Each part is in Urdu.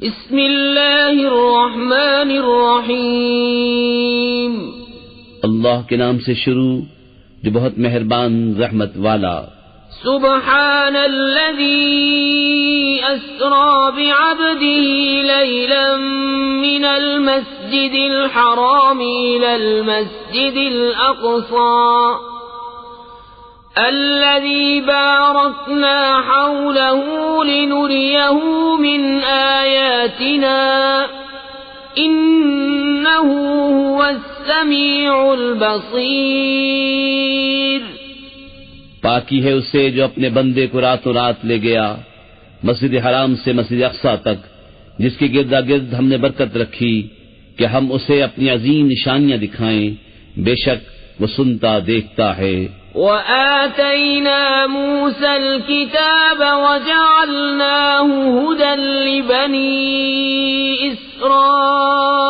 بسم اللہ الرحمن الرحیم. اللہ کے نام سے شروع جو بہت مہربان رحمت والا. سبحان الذي أسرى بعبده ليلا من المسجد الحرام إلى المسجد الأقصى الذي باركنا حوله لنريه من آياتنا إنه هو السميع البصير. پاکی ہے اسے جو اپنے بندے کو راتوں رات لے گیا مسجد حرام سے مسجد اقصی تک، جس کے گردا گرد ہم نے برکت رکھی کہ ہم اسے اپنی عظیم نشانیاں دکھائیں، بے شک وہ سنتا دیکھتا ہے. وآتينا موسى الكتاب وجعلناه هدى لبني إسرائيل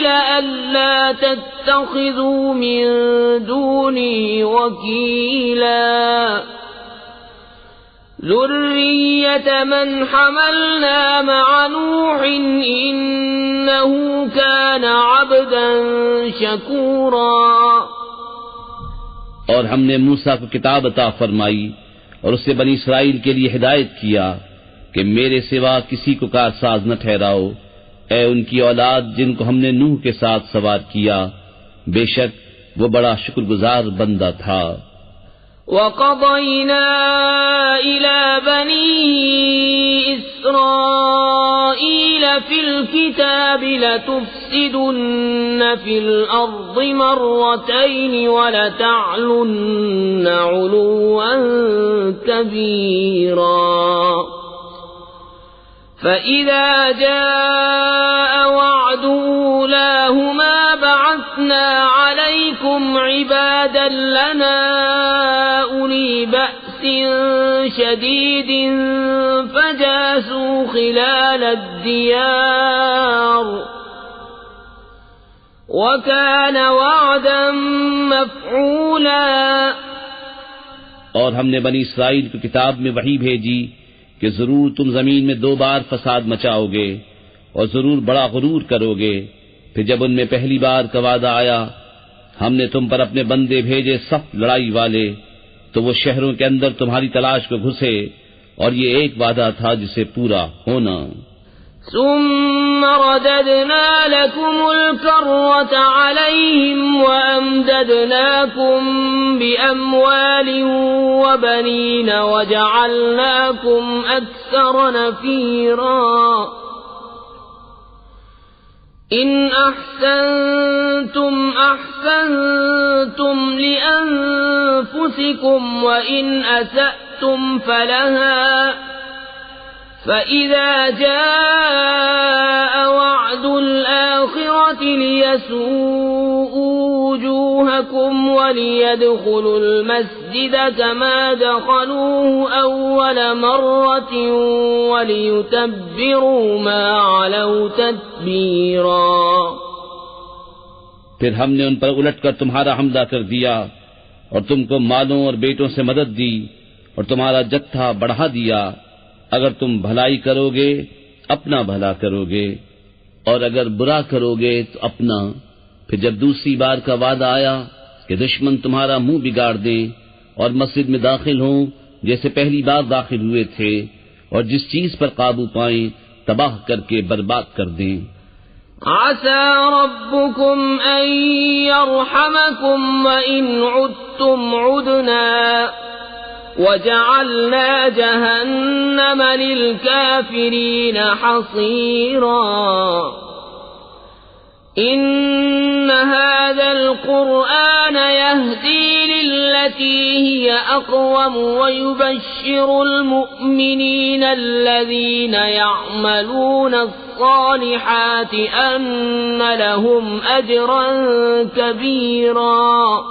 ألا تتخذوا من دوني وكيلا ذرية من حملنا مع نوح إنه كان عبدا شكورا. اور ہم نے موسیٰ کو کتاب عطا فرمائی اور اسے بنی اسرائیل کے لیے ہدایت کیا کہ میرے سوا کسی کو کارساز نہ ٹھہراؤ، اے ان کی اولاد جن کو ہم نے نوح کے ساتھ سوار کیا، بے شک وہ بڑا شکر گزار بندہ تھا. وَقَضَيْنَا إِلَى بَنِي إِسْرَائِيلَ فِي الْكِتَابِ لَتُفْسِدُنَّ فِي الْأَرْضِ مَرَّتَيْنِ وَلَتَعْلُنَّ عُلُوًّا كَبِيرًا. فَإِذَا جَاءَ وَعْدُ أُولَاهُمَا بَعَثْنَا عَلَيْكُمْ عِبَادًا لَنَا أُولِي بَأْسٍ شَدِيدٍ فَجَاسُوا خِلَالَ الدِّيَارِ وَكَانَ وَعْدًا مَفْعُولًا. اور ہم نے بنی اسرائیل کو کتاب میں وحی بھیجی کہ ضرور تم زمین میں 2 بار فساد مچاؤ گے اور ضرور بڑا غرور کرو گے. پھر جب ان میں پہلی بار کا وعدہ آیا، ہم نے تم پر اپنے بندے بھیجے سخت لڑائی والے، تو وہ شہروں کے اندر تمہاری تلاش کو گھسے، اور یہ ایک وعدہ تھا جسے پورا ہونا. ثم رددنا لكم الكرة عليهم وأمددناكم بأموال وبنين وجعلناكم أكثر نفيرا. إن أحسنتم أحسنتم لأنفسكم وإن أسأتم فلها فإذا جاء وعد الآخرة ليسوءوا وجوهكم وليدخلوا المسجد كما دخلوه أول مرة وليتبروا ما علوا تتبيرا. پھر ہم نے ان پر الٹ کر تمہارا حملہ کر دیا اور تم کو مالوں اور بیٹوں سے مدد دی اور تمہارا جتھا بڑھا دیا. اگر تم بھلائی کرو گے اپنا بھلا کرو گے، اور اگر برا کرو گے تو اپنا. پھر جب دوسری بار کا وعدہ آیا کہ دشمن تمہارا منہ بگاڑ دیں اور مسجد میں داخل ہوں جیسے پہلی بار داخل ہوئے تھے، اور جس چیز پر قابو پائیں تباہ کر کے برباد کر دیں. عسى ربكم أن يرحمكم وإن عدتم عدنا وجعلنا جهنم للكافرين حصيرا. إن هذا القرآن يهدي للتي هي أقوم ويبشر المؤمنين الذين يعملون الصالحات أن لهم أجرا كبيرا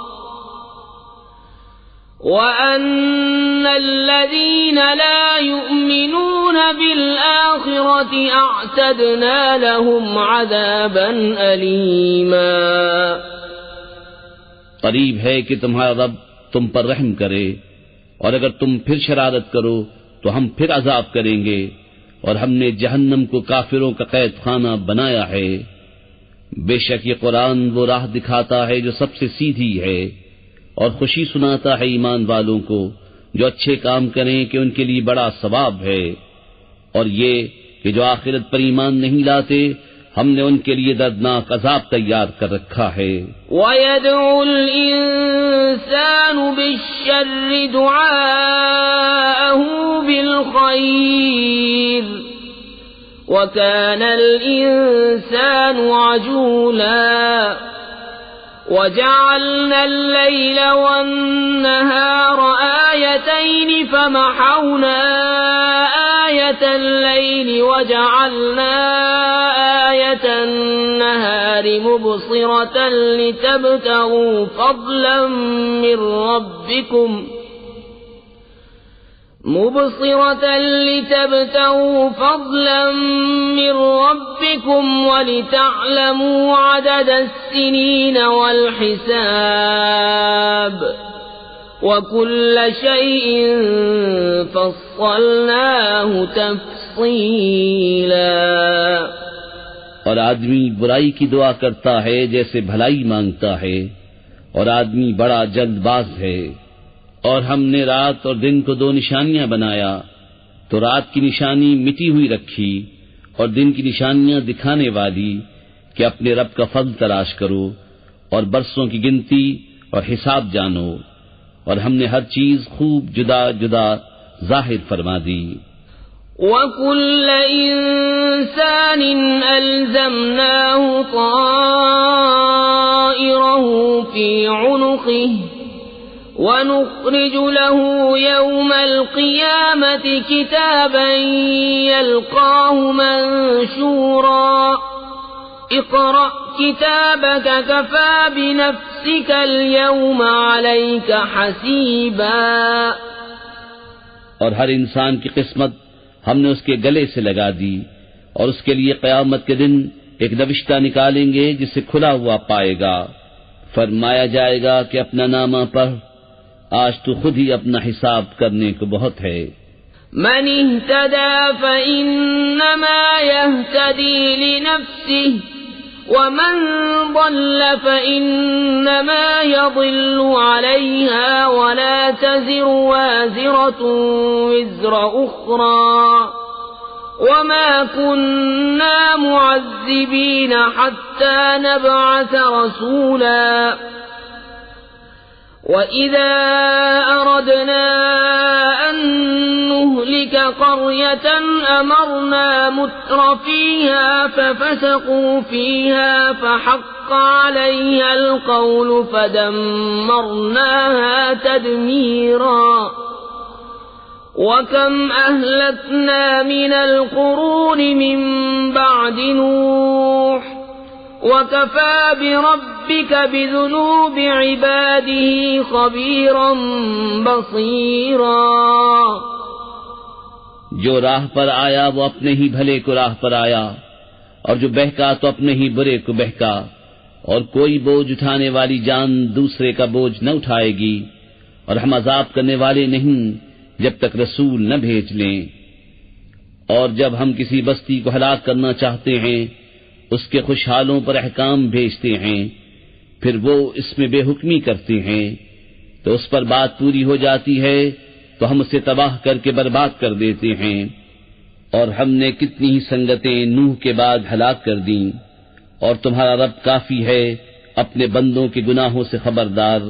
وَأَنَّ الَّذِينَ لَا يُؤْمِنُونَ بِالْآخِرَةِ أَعْتَدْنَا لَهُمْ عَذَابًا أَلِيمًا. قریب ہے کہ تمہارا رب تم پر رحم کرے، اور اگر تم پھر شرارت کرو تو ہم پھر عذاب کریں گے، اور ہم نے جہنم کو کافروں کا قید خانہ بنایا ہے۔ بے شک یہ قرآن وہ راہ دکھاتا ہے جو سب سے سیدھی ہے، اور خوشی سناتا ہے ایمان والوں کو جو اچھے کام کریں کہ ان کے لیے بڑا ثواب ہے، اور یہ کہ جو آخرت پر ایمان نہیں لاتے ہم نے ان کے لیے دردناک عذاب تیار کر رکھا ہے۔ وَيَدْعُ الْإِنسَانُ بِالشَّرِّ دُعَاءَهُ بِالْخَيْرِ وَكَانَ الْإِنسَانُ عَجُولًا وَجَعَلْنَا اللَّيْلَ وَالنَّهَارَ آيَتَيْنِ فَمَحَوْنَا آيَةَ اللَّيْلِ وَجَعَلْنَا آيَةَ النَّهَارِ مُبْصِرَةً لِتَبْتَغُوا فَضْلًا من ربكم ولتعلموا عدد السنين والحساب وكل شيء فصلناه تفصيلا۔ اور آدمی برائی کی دعا کرتا ہے جیسے بھلائی مانگتا ہے، اور آدمی بڑا جلد باز ہے۔ اور ہم نے رات اور دن کو دو نشانیاں بنایا، تو رات کی نشانی مٹی ہوئی رکھی اور دن کی نشانیاں دکھانے والی کہ اپنے رب کا فضل تلاش کرو اور برسوں کی گنتی اور حساب جانو، اور ہم نے ہر چیز خوب جدا جدا ظاہر فرما دی۔ وَكُلَّ إِنسَانٍ أَلْزَمْنَاهُ طَائِرَهُ فِي عُنُقِهِ وَنُخْرِجُ لَهُ يَوْمَ الْقِيَامَةِ كِتَابًا يَلْقَاهُ مَنشُورًا اقْرَأْ كِتَابَكَ كَفَى بِنَفْسِكَ الْيَوْمَ عَلَيْكَ حَسِيبًا۔ اور ہر انسان کی قسمت ہم نے اس کے گلے سے لگا دی، اور اس کے لیے قیامت کے دن ایک نوشتہ نکالیں گے جسے کھلا ہوا پائے گا۔ فرمایا جائے گا کہ اپنا نامہ پڑھ، آج تو خود ہی اپنا حساب کرنے کو بہت ہے۔ من اهتدى فإنما يهتدي لنفسه ومن ضل فإنما يضل عليها ولا تزر وازرة وزر أخرى وما كنا معذبين حتى نبعث رسولا وَإِذَا أَرَدْنَا أَن نُّهْلِكَ قَرْيَةً أَمَرْنَا مُتْرَ فِيهَا فَفَسَقُوا فِيهَا فَحَقَّ عَلَيْهَا الْقَوْلُ فَدَمَّرْنَاهَا تَدْمِيرًا۔ وَكَمْ أَهْلَكْنَا مِنَ الْقُرُونِ مِن بَعْدِ نُوحٍ وَكَفَى بِرَبِّكَ بِذُنُوبِ عِبَادِهِ خَبِيرًا بَصِيرًا۔ جو راہ پر آیا وہ اپنے ہی بھلے کو راہ پر آیا، اور جو بہکا تو اپنے ہی برے کو بہکا، اور کوئی بوجھ اٹھانے والی جان دوسرے کا بوجھ نہ اٹھائے گی، اور ہم عذاب کرنے والے نہیں جب تک رسول نہ بھیج لیں۔ اور جب ہم کسی بستی کو ہلاک کرنا چاہتے ہیں اس کے خوشحالوں پر احکام بھیجتے ہیں، پھر وہ اس میں بے حکمی کرتے ہیں، تو اس پر بات پوری ہو جاتی ہے تو ہم اسے تباہ کر کے برباد کر دیتے ہیں۔ اور ہم نے کتنی ہی سنگتیں نوح کے بعد ہلاک کر دیں، اور تمہارا رب کافی ہے اپنے بندوں کے گناہوں سے خبردار،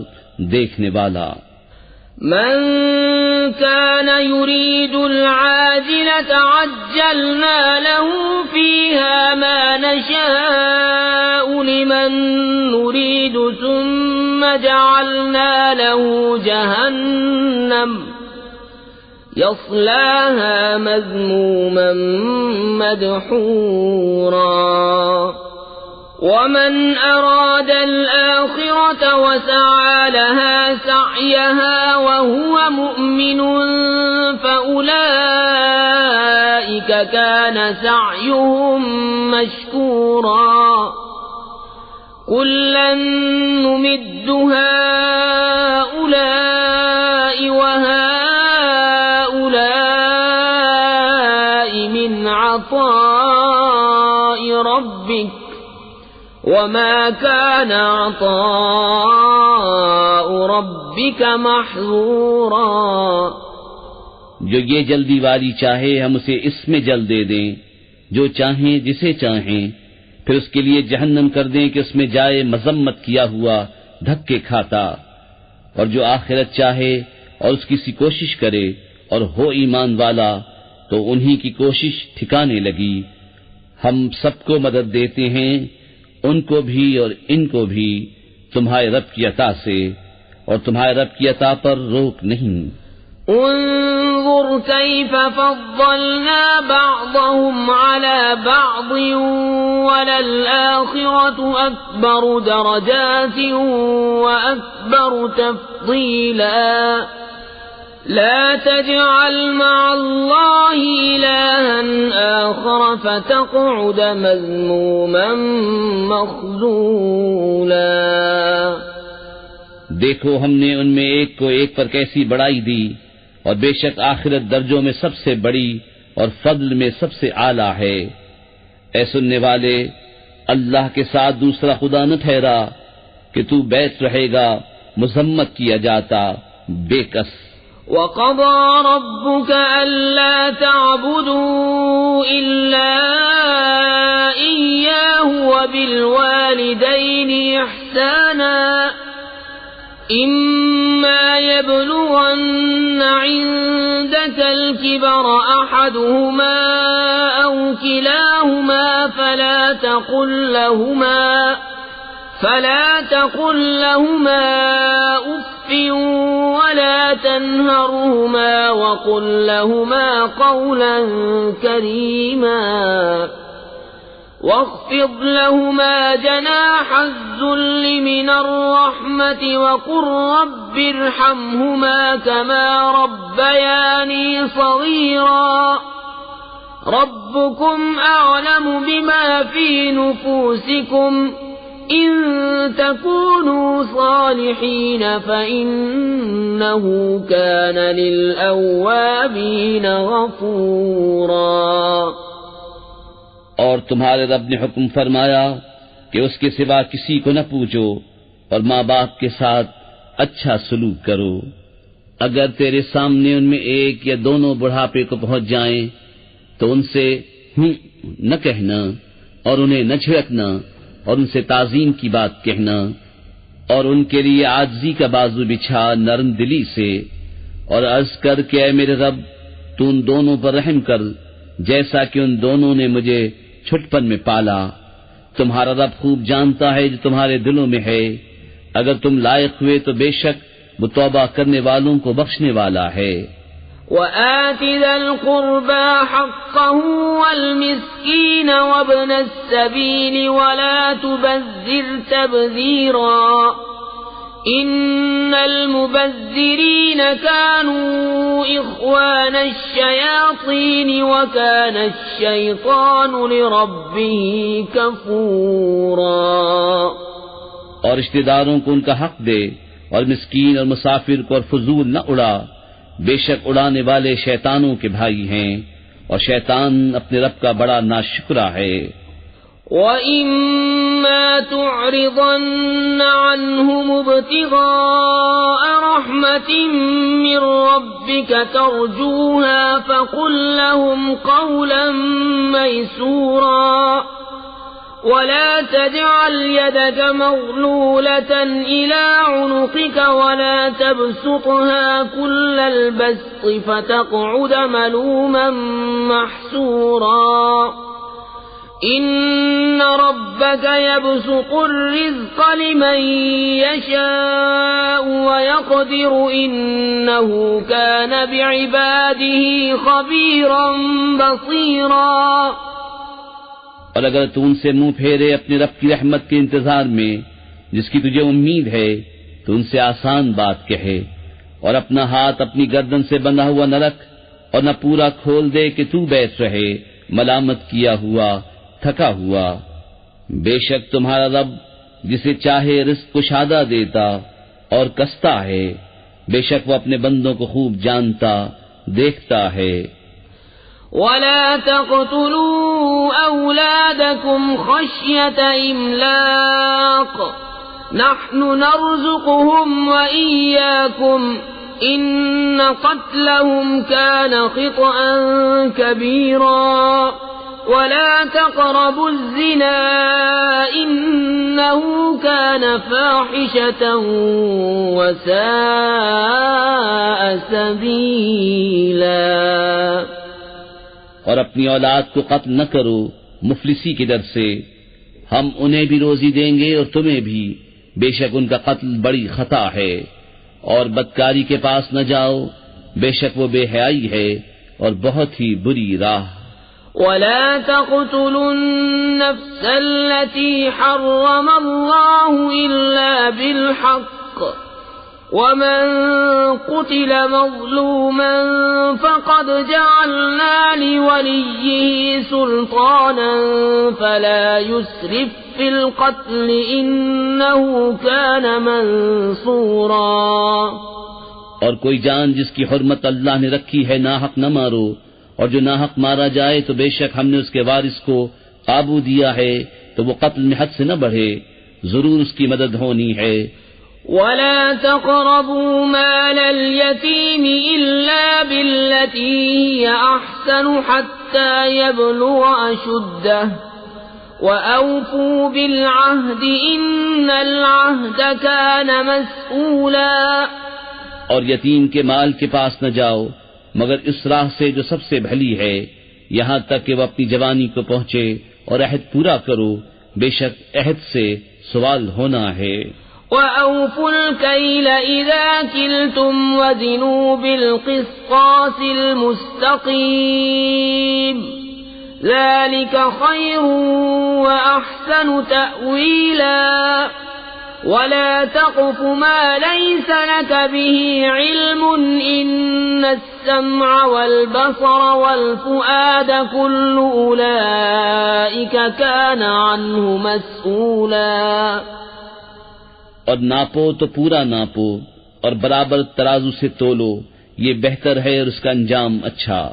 دیکھنے والا۔ من كان يريد العاجلة عجلنا له فيها ما نشاء لمن نريد ثم جعلنا له جهنم يصلاها مذموما مدحورا ومن أراد الآخرة وسعى لها سعيها وهو مؤمن فأولئك كان سعيهم مشكورا كلا نمد هؤلاء وهؤلاء من من عطاء ربك وما كان عطاء ربك محظورا. جو یہ جلدی والی چاہے ہم اسے اس میں جل دے دیں، جو چاہیں جسے چاہیں، پھر اس کے لیے جہنم کر دیں کہ اس میں جائے مذمت کیا ہوا دھکے کھاتا. اور جو آخرت چاہے اور اس کی سی کوشش کرے اور ہو ایمان والا تو انہی کی کوشش ٹھکانے لگی. ہم سب کو مدد دیتے ہیں، ان کو بھی اور ان کو بھی، تمہارے رب کی عطا سے، اور تمہارے رب کی عطا پر روک نہیں. انظر كيف فضلنا بعضهم على بعض وللآخرة أكبر درجات وأكبر تفضيلا. لا تجعل مع الله إلها آخر فتقعد مذموما مخذولا. دیکھو ہم نے ان میں ایک کو ایک پر کیسی بڑائی دی، اور بے شک آخرت درجوں میں سب سے بڑی اور فضل میں سب سے اعلیٰ ہے. اے سننے والے، اللہ کے ساتھ دوسرا خدا نہ ٹھہرا کہ تو بیت رہے گا مذمت کیا جاتا بے کس. وَقَضَى رَبُّكَ أَلَّا تَعْبُدُوا إِلَّا إِيَّاهُ وَبِالْوَالِدَيْنِ إِحْسَانًا إِمَّا يَبْلُغَنَّ عِندَكَ الْكِبَرَ أَحَدُهُمَا أَوْ كِلَاهُمَا فلا تقل لهما أف ولا تنهرهما وقل لهما قولا كريما واخفض لهما جناح الذل من الرحمة وقل رب ارحمهما كما ربياني صغيرا. ربكم أعلم بما في نفوسكم إن تكونوا صالحين فإنه كان للأوابين غفورا. اور تمہارے رب نے حکم فرمایا کہ اس کے سوا کسی کو نہ پوچھو اور ماں باپ کے ساتھ اچھا سلوک کرو. اگر تیرے سامنے ان میں ایک یا دونوں بڑھاپے کو پہنچ جائیں تو ان سے نہ کہنا اور انہیں نہ جھڑکنا اور ان سے تعظیم کی بات کہنا، اور ان کے لیے عاجزی کا بازو بچھا نرم دلی سے، اور عرض کر کہ اے میرے رب تو ان دونوں پر رحم کر جیسا کہ ان دونوں نے مجھے چھٹپن میں پالا. تمہارا رب خوب جانتا ہے جو تمہارے دلوں میں ہے. اگر تم لائق ہوئے تو بے شک وہ توبہ کرنے والوں کو بخشنے والا ہے. وآت ذا القربى حقه والمسكين وابن السبيل ولا تبذر تبذيرا إن المبذرين كانوا إخوان الشياطين وكان الشيطان لربه كفورا. اور رشتہ داروں کو ان کا حق دے اور مسکین اور مسافر کو اور فضول نہ اڑا، بے شک اڑانے والے شیطانوں کے بھائی ہیں اور شیطان اپنے رب کا بڑا ناشکرا ہے. وَإِمَّا تُعْرِضَنَّ عَنْهُمُ ابْتِغَاءَ رَحْمَةٍ مِّن رَّبِّكَ تَرْجُوهَا فَقُل لَّهُمْ قَوْلًا مَّيْسُورًا. ولا تجعل يدك مغلولة إلى عنقك ولا تبسطها كل البسط فتقعد ملوما محسورا. إن ربك يبسط الرزق لمن يشاء ويقدر إنه كان بعباده خبيرا بصيرا. اور اگر تو ان سے منہ پھیرے اپنے رب کی رحمت کے انتظار میں جس کی تجھے امید ہے تو ان سے آسان بات کہے، اور اپنا ہاتھ اپنی گردن سے بندھا ہوا نہ رکھ اور نہ پورا کھول دے کہ تو بیٹھ رہے ملامت کیا ہوا تھکا ہوا. بے شک تمہارا رب جسے چاہے رزق کشادہ دیتا اور کستا ہے، بے شک وہ اپنے بندوں کو خوب جانتا دیکھتا ہے. ولا تقتلوا أولادكم خشية إملاق نحن نرزقهم وإياكم إن قتلهم كان خطأ كبيرا ولا تقربوا الزنا إنه كان فاحشة وساء سبيلا۔ اور اپنی اولاد کو قتل نہ کرو مفلسی کے ڈر سے، ہم انہیں بھی روزی دیں گے اور تمہیں بھی، بے شک ان کا قتل بڑی خطا ہے، اور بدکاری کے پاس نہ جاؤ، بے شک وہ بے حیائی ہے اور بہت ہی بری راہ۔ ولا تقتلوا النفس التي حرم الله إلا بالحق ومن قتل مظلوما فقد جعلنا لوليه سلطانا فلا يسرف في القتل إنه كان منصورا۔ اور کوئی جان جس کی حرمت اللہ نے رکھی ہے ناحق نہ مارو، اور جو ناحق مارا جائے تو بے شک ہم نے اس کے وارث کو قابو دیا ہے تو وہ قتل میں حد سے نہ بڑھے، ضرور اس کی مدد ہونی ہے۔ ولا تقربوا مال اليتيم إلا بالتي هي أحسن حتى يبلغ أشده وأوفوا بالعهد إن العهد كان مسؤولا۔ اور یتیم کے مال کے پاس نہ جاؤ مگر اس راہ سے جو سب سے بھلی ہے، یہاں تک کہ وہ اپنی جوانی کو پہنچے، اور عہد پورا کرو، بے شک عہد سے سوال ہونا ہے۔ وَأَوْفُوا الْكَيْلَ إِذَا كِلْتُمْ وَزِنُوا بِالْقِسْطَاسِ الْمُسْتَقِيمِ ذَلِكَ خَيْرٌ وَأَحْسَنُ تَأْوِيلًا وَلَا تَقْفُ مَا لَيْسَ لَكَ بِهِ عِلْمٌ إِنَّ السَّمْعَ وَالْبَصَرَ وَالْفُؤَادَ كُلُّ أُولَئِكَ كَانَ عَنْهُ مسؤولا۔ اور ناپو تو پورا ناپو اور برابر ترازو سے تولو، یہ بہتر ہے اور اس کا انجام اچھا،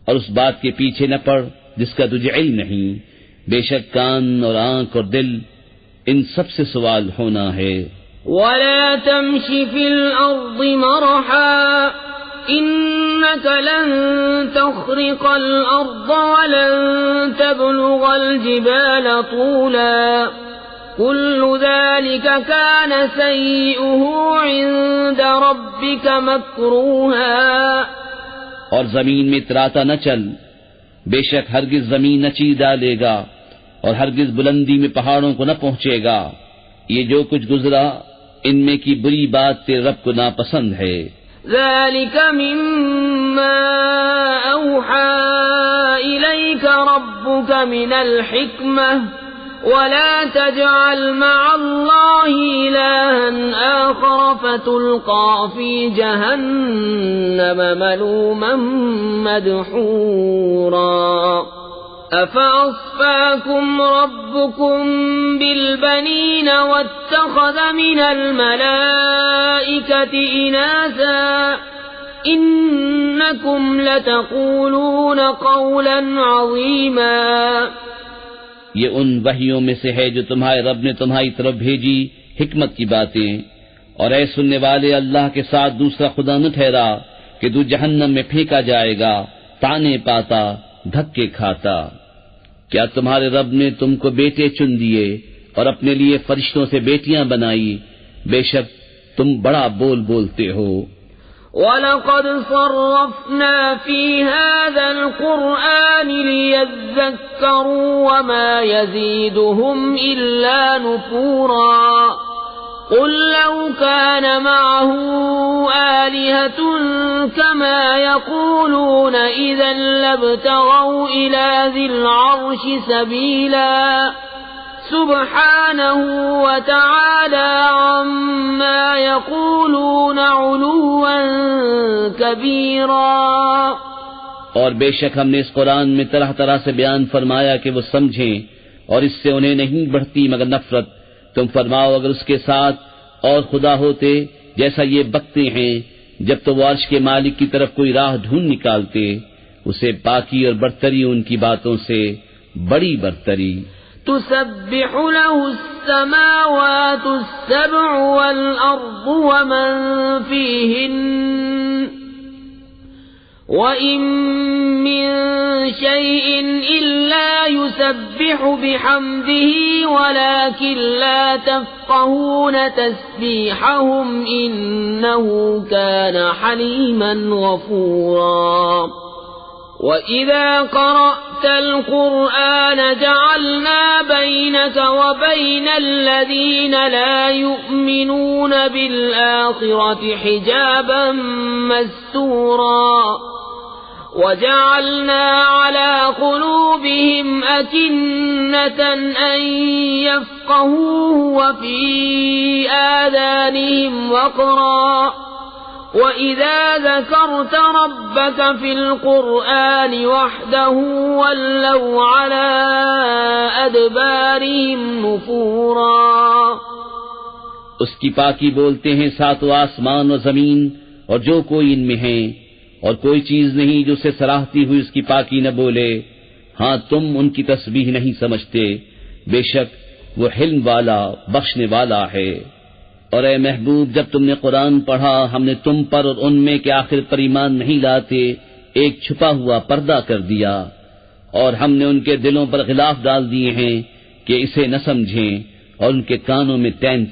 اور اس بات کے پیچھے نہ پڑ جس کا تجھے علم نہیں، بے شک کان اور آنکھ اور دل ان سب سے سوال ہونا ہے۔ وَلَا تَمْشِ فِي الْأَرْضِ مَرَحًا إِنَّكَ لَن تَخْرِقَ الْأَرْضَ وَلَن تَبْلُغَ الْجِبَالَ طُولًا كُلُّ ذَلِكَ كَانَ سَيِّئُهُ عِندَ رَبِّكَ مَكْرُوهًا۔ اور زمین میں اتراتا نہ چل، بے شک ہرگز زمین نہ چیر ڈالے گا اور ہرگز بلندی میں پہاڑوں کو نہ پہنچے گا، یہ جو کچھ گزرا ان میں کی بری بات تیرے رب کو ناپسند ہے۔ ذَلِكَ مِمَّا أَوْحَى إِلَيْكَ رَبُّكَ مِنَ الْحِكْمَةِ وَلَا تَجْعَلْ مَعَ اللَّهِ إِلَٰهًا آخَرَ فَتُلْقَىٰ فِي جَهَنَّمَ مَلُومًا مَّدْحُورًا۔ أَفَأَصْفَاكُمْ رَبُّكُمْ بِالْبَنِينَ وَاتَّخَذَ مِنَ الْمَلَائِكَةِ إِنَاثًا إِنَّكُمْ لَتَقُولُونَ قَوْلًا عَظِيمًا۔ یہ ان وحیوں میں سے ہے جو تمہارے رب نے تمہاری طرف بھیجی، حکمت کی باتیں، اور اے سننے والے اللہ کے ساتھ دوسرا خدا نہ ٹھہرا کہ تو جہنم میں پھینکا جائے گا، تانے پاتا، دھکے کھاتا۔ کیا تمہارے رب نے تم کو بیٹے چن دیے اور اپنے لیے فرشتوں سے بیٹیاں بنائی؟ بے شک تم بڑا بول بولتے ہو۔ وَلَقَدْ صَرَّفْنَا فِي هَذَا الْقُرْآنِ لِيَذَّكَّرُوا وَمَا يَزِيدُهُمْ إِلَّا نُفُورًا قُل لَّوْ كَانَ مَعَهُ آلِهَةٌ كَمَا يَقُولُونَ إِذًا لَّابْتَغَوْا إِلَى ذِي الْعَرْشِ سَبِيلًا سبحانه وتعالى عما يقولون علوا كبيرا۔ اور بے شک ہم نے اس قرآن میں طرح طرح سے بیان فرمایا کہ وہ سمجھیں، اور اس سے انہیں نہیں بڑھتی مگر نفرت۔ تم فرماؤ اگر اس کے ساتھ اور خدا ہوتے جیسا یہ بکتے ہیں، جب تو وہ عرش کے مالک کی طرف کوئی راہ ڈھونڈ نکالتے، اسے پاکی اور برتری ان کی باتوں سے بڑی برتری. تسبح له السماوات السبع والأرض ومن فيهن وَإِن مِّن شَيْءٍ إِلَّا يُسَبِّحُ بِحَمْدِهِ وَلَكِن لَّا تَفْقَهُونَ تَسْبِيحَهُمْ إِنَّهُ كَانَ حَلِيمًا غَفُورًا. وَإِذَا قَرَأْتَ الْقُرْآنَ جَعَلْنَا بَيْنَكَ وَبَيْنَ الَّذِينَ لَا يُؤْمِنُونَ بِالْآخِرَةِ حِجَابًا مَّسْتُورًا. وَجَعَلْنَا عَلَى قُلُوبِهِمْ أَكِنَّةً أَن يَفْقَهُوهُ وَفِي آذَانِهِمْ وَقْرًا. وَإِذَا ذَكَرْتَ رَبَّكَ فِي الْقُرْآنِ وَحْدَهُ وَلَّوْا عَلَى أَدْبَارِهِمْ نُفُورًا. اس کی پاکی بولتے ہیں ساتوں آسمان و زمین اور جو کوئی ان میں ہیں، اور کوئی چیز نہیں جو اسے سراہتی ہوئی اس کی پاکی نہ بولے. ہاں تم ان کی تسبیح نہیں سمجھتے، بے شک وہ حلم والا بخشنے والا ہے. اور اے محبوب، جب تم نے قرآن پڑھا ہم نے تم پر اور ان میں کہ آخر پر ایمان نہیں لاتے ایک چھپا ہوا پردہ کر دیا، اور ہم نے ان کے دلوں پر غلاف ڈال دیے ہیں کہ اسے نہ سمجھیں، اور ان کے کانوں میں ٹینٹ.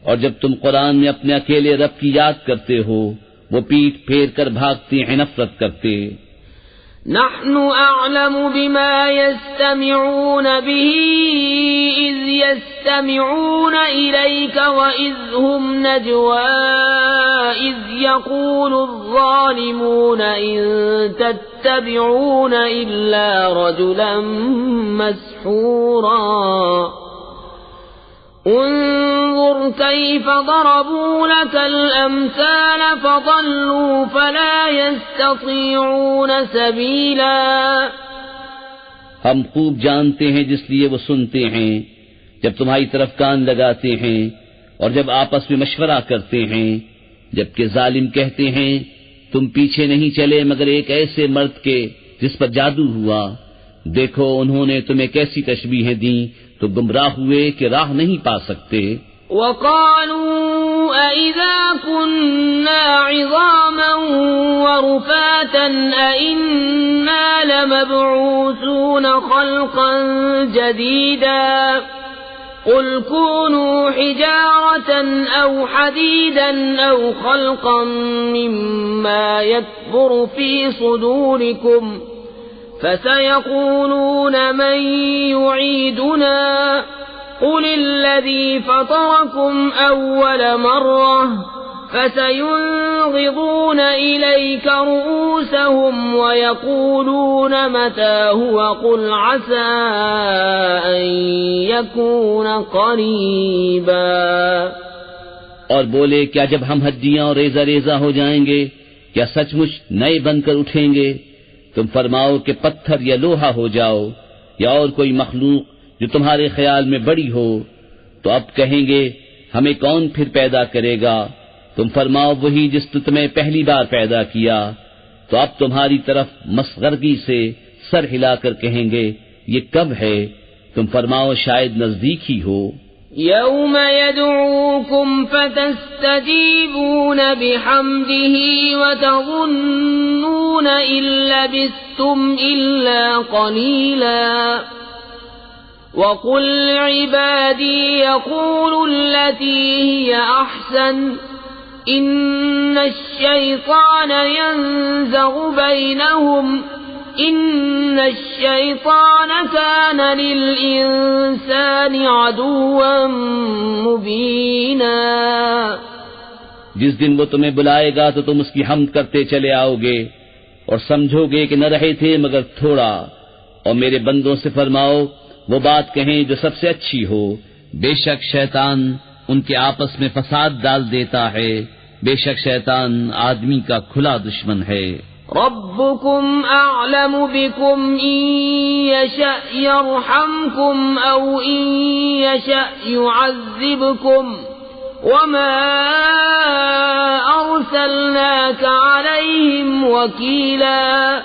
اور جب تم قرآن میں اپنے اکیلے رب کی یاد کرتے ہو وہ پیٹھ پھیر کر بھاگتے ہیں نفرت کرتے. نحن أعلم بما يستمعون به إذ يستمعون إليك وإذ هم نجوى إذ يقول الظالمون إن تتبعون إلا رجلا مسحورا. انظر كيف ضربوا لك الأمثال فضلوا فلا يستطيعون سبيلا. ہم خوب جانتے ہیں جس لیے وہ سنتے ہیں جب تمہاری طرف کان لگاتے ہیں اور جب آپس میں مشورہ کرتے ہیں، جبکہ ظالم کہتے ہیں تم پیچھے نہیں چلے مگر ایک ایسے مرد کے جس پر جادو ہوا. دیکھو انہوں نے تمہیں کیسی تشبیہیں دیں تو گمراہ ہوئے کہ راہ نہیں پا سکتے. وَقَالُوا أَإِذَا كُنَّا عِظَامًا وَرُفَاتًا أَإِنَّا لَمَبْعُوثُونَ خَلْقًا جَدِيدًا. قُلْ كُونُوا حِجَارَةً أَوْ حَدِيدًا أَوْ خَلْقًا مِّمَّا يَكْبُرُ فِي صُدُورِكُمْ فَسَيَقُولُونَ مَن يُعِيدُنَا قُلِ الَّذِي فَطَرَكُمْ أَوَّلَ مَرَّةٍ فَسَيُنغِضُونَ إِلَيْكَ رُؤُوسَهُمْ وَيَقُولُونَ مَتَىٰ هُوَ قُلْ عَسَىٰ أَن يَكُونَ قَرِيبًا. اور بولے کیا جب ہم ہڈیاں اور ریزہ ریزہ ہو جائیں گے کیا سچ مچ نئے بن کر اٹھیں گے؟ تم فرماؤ کہ پتھر یا لوہا ہو جاؤ یا اور کوئی مخلوق جو تمہارے خیال میں بڑی ہو. تو اب کہیں گے ہمیں کون پھر پیدا کرے گا؟ تم فرماؤ وہی جس نے تمہیں پہلی بار پیدا کیا. تو اب تمہاری طرف مسخرگی سے سر ہلا کر کہیں گے یہ کب ہے؟ تم فرماؤ شاید نزدیک ہی ہو. يَوْمَ يَدْعُوكُمْ فَتَسْتَجِيبُونَ بِحَمْدِهِ وَتَظُنُّونَ إِن لَّبِثْتُمْ إِلَّا قَلِيلًا. وَقُلْ لِعِبَادِي يَقُولُوا الَّتِي هِيَ أَحْسَنُ إِنَّ الشَّيْطَانَ يَنزَغُ بَيْنَهُمْ إِنَّ الشَّيْطَانَ كَانَ لِلْإِنسَانِ عَدُوًّا مُبِينًا. جس دن وہ تمہیں بلائے گا تو تم اس کی حمد کرتے چلے آؤ گے اور سمجھو گے کہ نہ رہے تھے مگر تھوڑا. اور میرے بندوں سے فرماؤ وہ بات کہیں جو سب سے اچھی ہو. بے شک شیطان ان کے آپس میں فساد ڈال دیتا ہے. بے شک شیطان آدمی کا کھلا دشمن ہے. ربكم أعلم بكم إن يشأ يرحمكم أو إن يشأ يعذبكم وما أرسلناك عليهم وكيلا.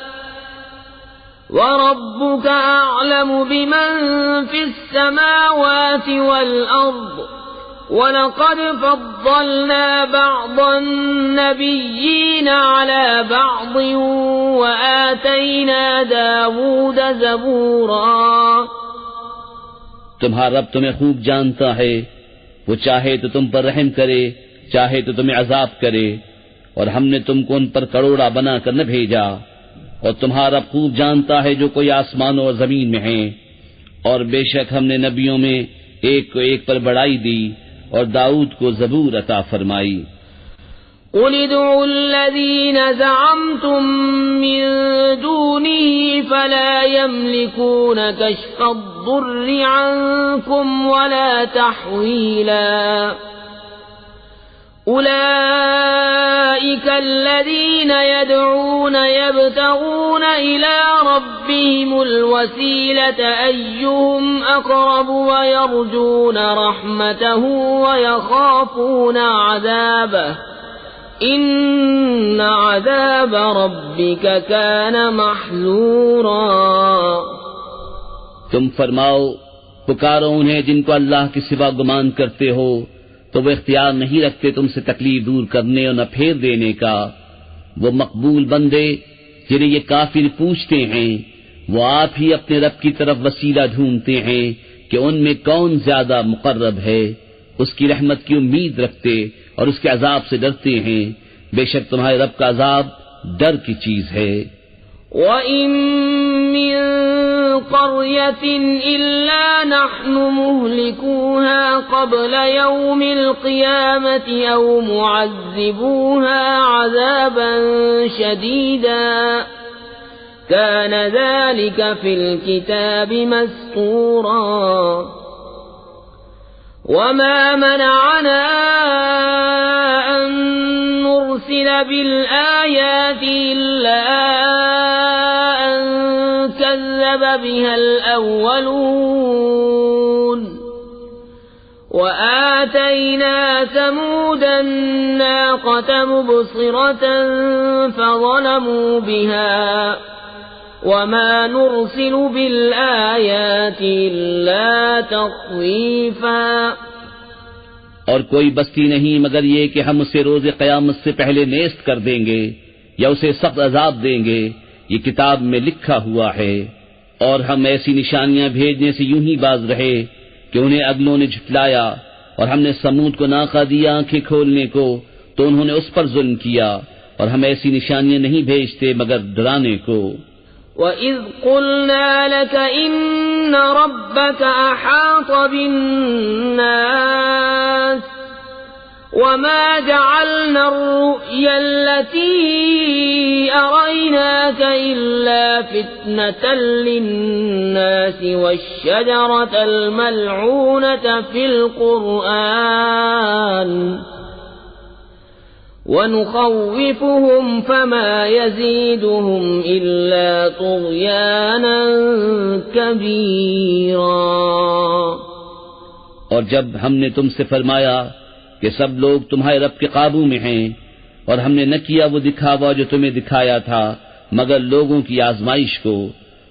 وَرَبُّكَ أَعْلَمُ بِمَن فِي السَّمَاوَاتِ وَالْأَرْضِ وَلَقَدْ فَضَّلْنَا بَعْضَ النَّبِيِّينَ عَلَى بَعْضٍ وَآتَيْنَا دَاوُودَ زَبُورًا۔ تمہارا رب تمہیں خوب جانتا ہے، وہ چاہے تو تم پر رحم کرے، چاہے تو تمہیں عذاب کرے، اور ہم نے تم کو ان پر کروڑا بنا کر نہ بھیجا، اور تمہارا رب خوب جانتا ہے جو کوئی آسمانوں اور زمین میں ہیں، اور بے شک ہم نے نبیوں میں ایک کو ایک پر بڑائی دی اور داؤد کو زبور عطا فرمائی۔ قُلِ ادْعُوا الَّذِينَ زَعَمْتُم مِّن دُونِهِ فَلَا يَمْلِكُونَ كَشْفَ الضُّرِّ عَنكُمْ وَلَا تَحْوِيلًا۔ أُولَئِكَ الَّذِينَ يَدْعُونَ يَبْتَغُونَ إِلَى رَبِّهِمُ الْوَسِيلَةَ أَيُّهُمْ أَقْرَبُ وَيَرْجُونَ رَحْمَتَهُ وَيَخَافُونَ عَذَابَهُ إِنَّ عَذَابَ رَبِّكَ كَانَ مَحْذُورًا۔ تم فرماؤ، پکارو انہیں جن کو اللہ کے سوا گمان کرتے ہو، تو وہ اختیار نہیں رکھتے تم سے تکلیف دور کرنے اور نہ پھیر دینے کا۔ وہ مقبول بندے جنہیں یہ کافر پوچھتے ہیں، وہ آپ ہی اپنے رب کی طرف وسیلہ ڈھونڈتے ہیں کہ ان میں کون زیادہ مقرب ہے، اس کی رحمت کی امید رکھتے اور اس کے عذاب سے ڈرتے ہیں۔ بے شک تمہارے رب کا عذاب ڈر کی چیز ہے۔ وَإِن مِّن قَرْيَةٍ إِلَّا نَحْنُ مُهْلِكُوهَا قَبْلَ يَوْمِ الْقِيَامَةِ أَوْ مُعَذِّبُوهَا عَذَابًا شَدِيدًا كَانَ ذَلِكَ فِي الْكِتَابِ مَسْطُورًا۔ وَمَا مَنَعَنَا أَن نُّرْسِلَ بِالْآيَاتِ إِلَّا أَن كَذَّبَ بِهَا الْأَوَّلُونَ وَآتَيْنَا ثَمُودَ النَّاقَةَ مُبْصِرَةً فَظَلَمُوا بِهَا وَمَا نُرْسِلُ بِالْآيَاتِ إِلَّا تَخْوِيفًا۔ اور کوئی بستی نہیں مگر یہ کہ ہم اسے روز قیامت سے پہلے نیست کر دیں گے یا اسے سخت عذاب دیں گے، یہ کتاب میں لکھا ہوا ہے۔ اور ہم ایسی نشانیاں بھیجنے سے یوں ہی باز رہے کہ انہیں اگلوں نے جھٹلایا، اور ہم نے سمود کو ناقہ دیا آنکھیں کھولنے کو تو انہوں نے اس پر ظلم کیا، اور ہم ایسی نشانیاں نہیں بھیجتے مگر ڈرانے کو۔ وَإِذْ قُلْنَا لَكَ إِنَّ رَبَّكَ أَحَاطَ بِالنَّاسِ وَمَا جَعَلْنَا الرُّؤْيَا الَّتِي أَرَيْنَاكَ إِلَّا فِتْنَةً لِلنَّاسِ وَالشَّجَرَةَ الْمَلْعُونَةَ فِي الْقُرْآنِ وَنُخَوِّفُهُمْ فَمَا يَزِيدُهُمْ إِلَّا طُغْيَانًا كَبِيرًا۔ اور جب ہم نے تم سے فرمایا کہ سب لوگ تمہارے رب کے قابو میں ہیں، اور ہم نے نہ کیا وہ دکھاوا جو تمہیں دکھایا تھا مگر لوگوں کی آزمائش کو،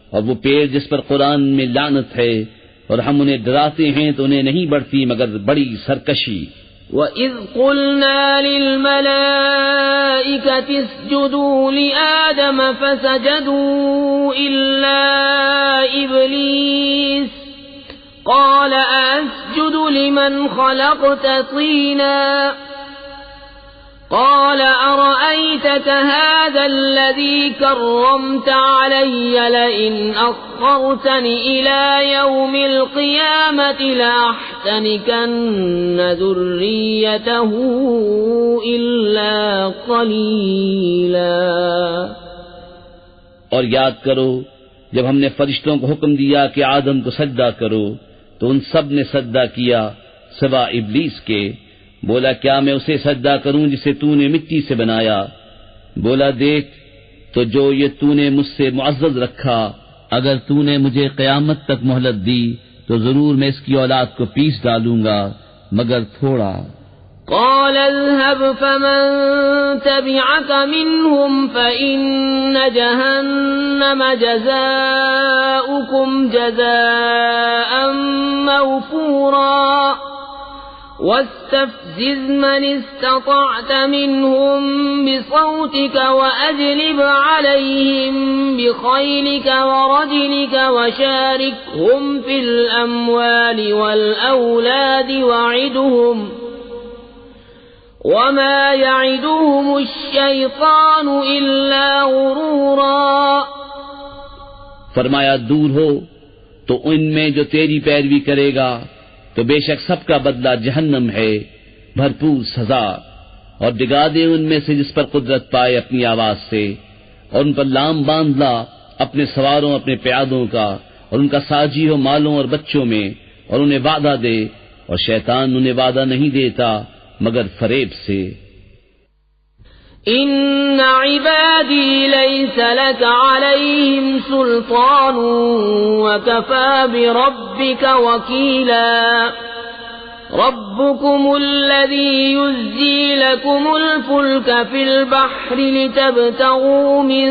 اور وہ پیڑ جس پر قرآن میں لعنت ہے، اور ہم انہیں ڈراتے ہیں تو انہیں نہیں بڑھتی مگر بڑی سرکشی۔ وَإِذْ قُلْنَا لِلْمَلَائِكَةِ اسْجُدُوا لِآدَمَ فَسَجَدُوا إِلَّا إِبْلِيسَ قَالَ أَسْجُدُ لِمَنْ خَلَقْتَ طِينًا قَالَ أَرَأَيْتَكَ هَذَا الَّذِي كَرَّمْتَ عَلَيَّ لَئِنْ أَخَّرْتَنِ إِلَى يَوْمِ الْقِيَامَةِ لَأَحْتَنِكَنَّ ذُرِّيَّتَهُ إِلَّا قَلِيلًا۔ اور یاد کرو جب ہم نے فرشتوں کو حکم دیا کہ آدم کو سجدہ کرو تو ان سب نے سجدہ کیا سوا ابلیس کے۔ بولا کیا میں اسے سجدہ کروں جسے تو نے مٹی سے بنایا؟ بولا دیکھ تو جو یہ تو نے مجھ سے معزز رکھا، اگر تو نے مجھے قیامت تک مہلت دی تو ضرور میں اس کی اولاد کو پیس ڈالوں گا مگر تھوڑا۔ قال اذهب فمن تبعك منهم فإن جهنم جزاؤكم جزاء موفورا واستفزز من استطعت منهم بصوتك وأجلب عليهم بخيلك ورجلك وشاركهم في الأموال والأولاد وعدهم وما يعدهم الشيطان إلا غرورا. فرمایا دور ہو تو ان میں جو تیری پیروی کرے گا تو بے شک سب کا بدلہ جہنم ہے، بھرپور سزا. اور ڈگا دے ان میں سے جس پر قدرت پائے اپنی آواز سے، اور ان پر لام باندھ لا اپنے سواروں اپنے پیادوں کا، اور ان کا ساجی ہو مالوں اور بچوں میں، اور انہیں وعدہ دے، اور شیطان انہیں وعدہ نہیں دیتا مگر فریب سے. ان عبادی لیس لک علیہم سلطان وکفى بربک وکیلا. ربکم الذی یزجی لکم الفلک فی البحر لتبتغوا من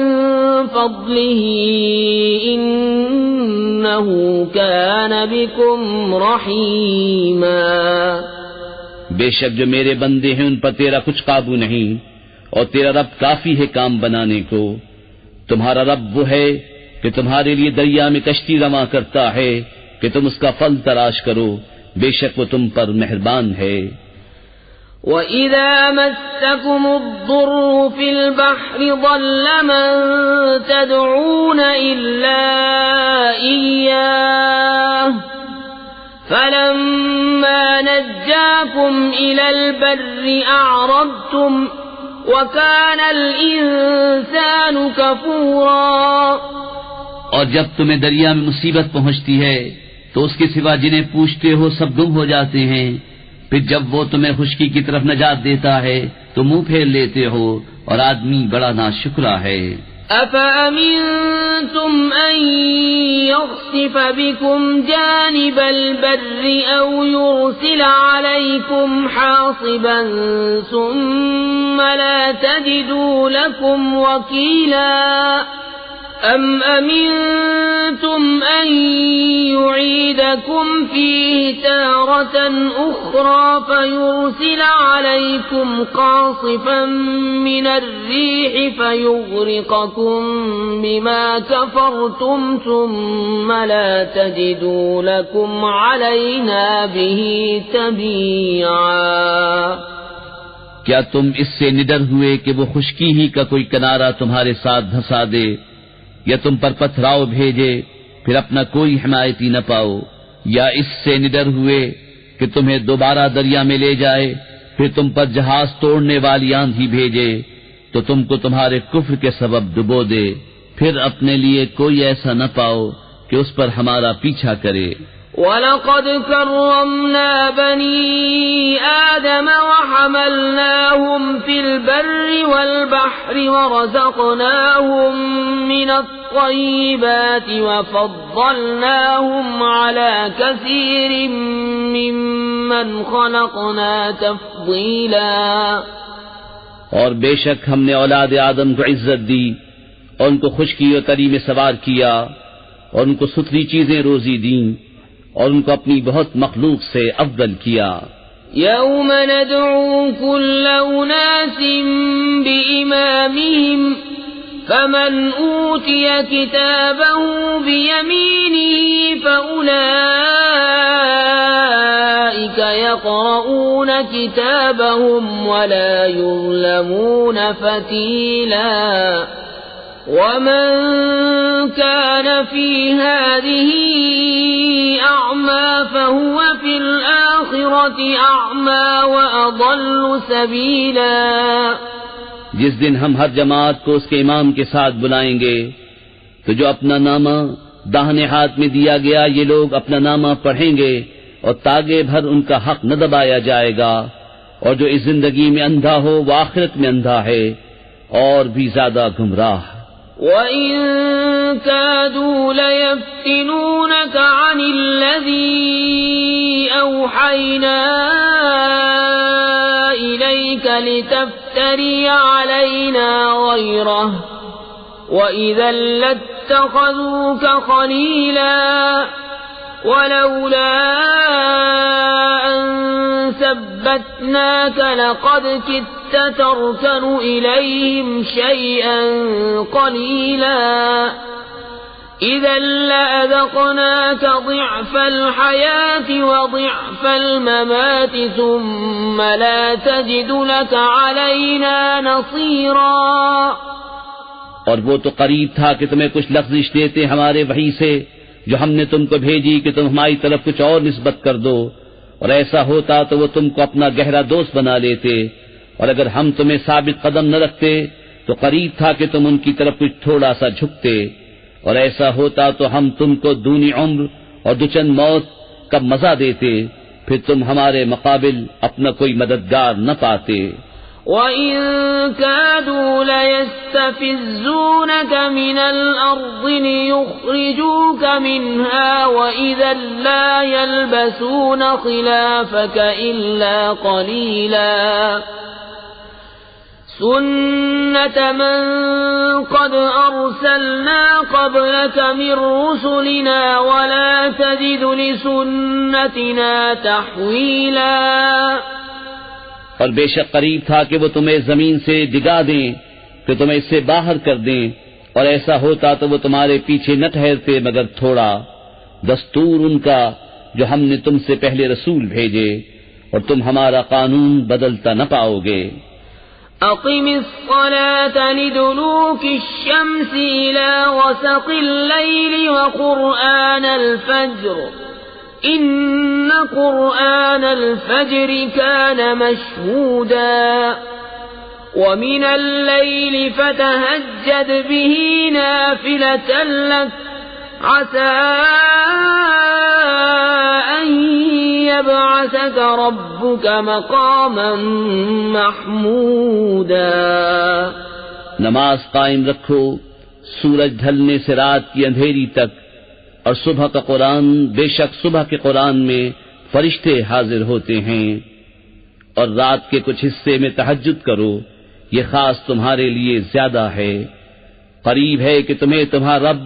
فضلہ انہ کان بکم رحیما. بے شک جو میرے بندے ہیں ان پر تیرا کچھ قابو نہیں، اور تیرا رب کافی ہے کام بنانے کو. تمہارا رب وہ ہے کہ تمہارے لیے دریا میں کشتی رواں کرتا ہے کہ تم اس کا پھل تلاش کرو، بے شک وہ تم پر مہربان ہے. وَإِذَا مَسَّكُمُ الضُّرُّ فِي الْبَحْرِ ضَلَّ مَن تَدْعُونَ إِلَّا إِيَّاهُ فَلَمَّا نَجَّاكُمْ إِلَى الْبَرِّ أَعْرَضْتُمْ وَكَانَ الْإِنسَانُ كَفُورًا. اور جب تمہیں دریا میں مصیبت پہنچتی ہے تو اس کے سوا جنہیں پوچھتے ہو سب گم ہو جاتے ہیں، پھر جب وہ تمہیں خشکی کی طرف نجات دیتا ہے تو منہ پھیر لیتے ہو، اور آدمی بڑا ناشکرا ہے. أَفَأَمِنْتُمْ أَنْ يَخْسِفَ بِكُمْ جَانِبَ الْبَرِّ أَوْ يُرْسِلَ عَلَيْكُمْ حَاصِبًا ثُمَّ لَا تَجِدُوا لَكُمْ وَكِيلًا أَمْ أَمِنْتُمْ أَنْ يُعِيدَكُمْ فِيهِ تَارَةً أُخْرَى فَيُرْسِلَ عَلَيْكُمْ قَاصِفًا مِنَ الرِّيحِ فَيُغْرِقَكُمْ بِمَا كَفَرْتُمْ ثُمَّ لَا تَجِدُوا لَكُمْ عَلَيْنَا بِهِ تَبِيعًا. کیا تم اس سے نڈر ہوئے کہ وہ خشکی ہی کا کوئی کنارہ تمہارے ساتھ دھسا دے، یا تم پر پتھراؤ بھیجے پھر اپنا کوئی حمایتی نہ پاؤ، یا اس سے نڈر ہوئے کہ تمہیں دوبارہ دریا میں لے جائے پھر تم پر جہاز توڑنے والی آندھی بھیجے تو تم کو تمہارے کفر کے سبب ڈبو دے، پھر اپنے لیے کوئی ایسا نہ پاؤ کہ اس پر ہمارا پیچھا کرے. وَلَقَدْ كَرَّمْنَا بَنِي آدَمَ وَحَمَلْنَاهُمْ فِي الْبَرِّ وَالْبَحْرِ وَرَزَقْنَاهُمْ مِنَ الطَّيِّبَاتِ وَفَضَّلْنَاهُمْ عَلَى كَثِيرٍ مِّمَّنْ خَلَقْنَا تَفْضِيلًا. اور بے شک ہم نے اولاد آدم کو عزت دی اور ان کو خشکی اور تری میں سوار کیا اور ان کو ستھری چیزیں روزی دیں اور ان کو اپنی بہت مخلوق سے افضل کیا. یوم ندعو کل اناس بإمامهم فمن اوتی کتابه بیمینه فأولئک یقرؤون کتابهم ولا یظلمون فتیلا. ومن كان في هذه أعمى فهو في الآخرة أعمى وأضل سبيلا. جس دن ہم ہر جماعت کو اس کے امام کے ساتھ بلائیں گے تو جو اپنا نامہ داہنے ہاتھ میں دیا گیا یہ لوگ اپنا نامہ پڑھیں گے اور تاگے بھر ان کا حق نہ دبایا جائے گا، اور جو اس زندگی میں اندھا ہو وہ آخرت میں اندھا ہے اور بھی زیادہ گمراہ. وَإِن كَادُوا لَيَفْتِنُونَكَ عَنِ الَّذِي أَوْحَيْنَا لتفتري علينا غيره وإذا لاتخذوك خليلا ولولا أن ثبتناك لقد كدت تركن إليهم شيئا قليلا إذا لأذقناك ضعف الحياة وضعف الممات ثم لا تجد لك علينا نصيرا۔ اور وہ تو قریب تھا کہ تمہیں کچھ لفظش دیتے ہمارے وحی سے جو ہم نے تم کو بھیجی کہ تم ہماری طرف کچھ اور نسبت کر دو، اور ایسا ہوتا تو وہ تم کو اپنا گہرا دوست بنا لیتے، اور اگر ہم تمہیں ثابت قدم نہ رکھتے تو قریب تھا کہ تم ان کی طرف کچھ تھوڑا سا جھکتے، اور ایسا ہوتا تو ہم تم کو دونی عمر اور دوچند موت کا مزہ دیتے، پھر تم ہمارے مقابل اپنا کوئی مددگار نہ پاتے۔ وَإِن كَادُوا لَيَسْتَفِزُّونَكَ مِنَ الْأَرْضِ لِيُخْرِجُوكَ مِنْهَا وَإِذًا لَّا يَلْبَثُونَ خِلَافَكَ إِلَّا قَلِيلًا سُنَّةَ مَن قَدْ أَرْسَلْنَا قَبْلَكَ مِن رُّسُلِنَا وَلَا تَجِدُ لِسُنَّتِنَا تَحْوِيلًا۔ اور بے شک قریب تھا کہ وہ تمہیں زمین سے ڈگا دیں کہ تمہیں اس سے باہر کر دیں، اور ایسا ہوتا تو وہ تمہارے پیچھے نہ ٹھہرتے مگر تھوڑا، دستور ان کا جو ہم نے تم سے پہلے رسول بھیجے، اور تم ہمارا قانون بدلتا نہ پاؤ گے۔ اقم الصلاة لدلوك الشمس إلى غسق الليل وقرآن الفجر إن قرآن الفجر كان مشهودا ومن الليل فتهجد به نافلة لك عسى أن يبعثك ربك مقاما محمودا۔ نماز قائم رکھو سورج ڈھلنے سے رات کی اندھیری تک، اور صبح کا قرآن، بے شک صبح کے قرآن میں فرشتے حاضر ہوتے ہیں، اور رات کے کچھ حصے میں تہجد کرو، یہ خاص تمہارے لیے زیادہ ہے۔ قریب ہے کہ تمہیں تمہارا رب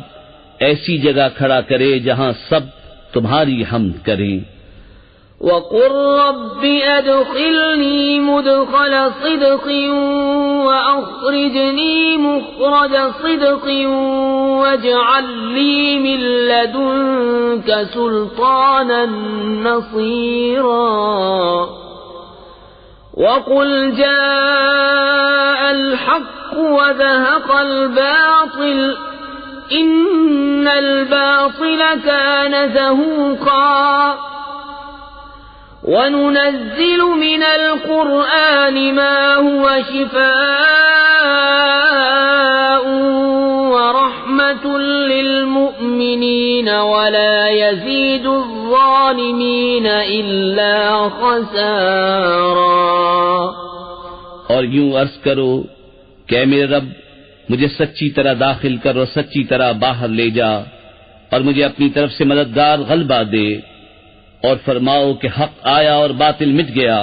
ایسی جگہ کھڑا کرے جہاں سب تمہاری حمد کریں۔ وَقُلْ رَبِّ أَدْخِلْنِي مُدْخَلَ صِدْقٍ وَأَخْرِجْنِي مُخْرَجَ صِدْقٍ وَاجْعَل لِّي مِن لَّدُنكَ سُلْطَانًا نَّصِيرًا وَقُلْ جَاءَ الْحَقُّ وَزَهَقَ الْبَاطِلُ إِنَّ الْبَاطِلَ كَانَ زَهُوقًا وَنُنَزِّلُ مِنَ الْقُرْآنِ مَا هُوَ شِفَاءٌ وَرَحْمَةٌ لِّلْمُؤْمِنِينَ وَلَا يَزِيدُ الظَّالِمِينَ إِلَّا خَسَارًا۔ اور یوں عرض کرو کہ اے میرے رب، مجھے سچی طرح داخل کر اور سچی طرح باہر لے جا، اور مجھے اپنی طرف سے مددگار غلبہ دے، اور فرماؤ کہ حق آیا اور باطل مٹ گیا،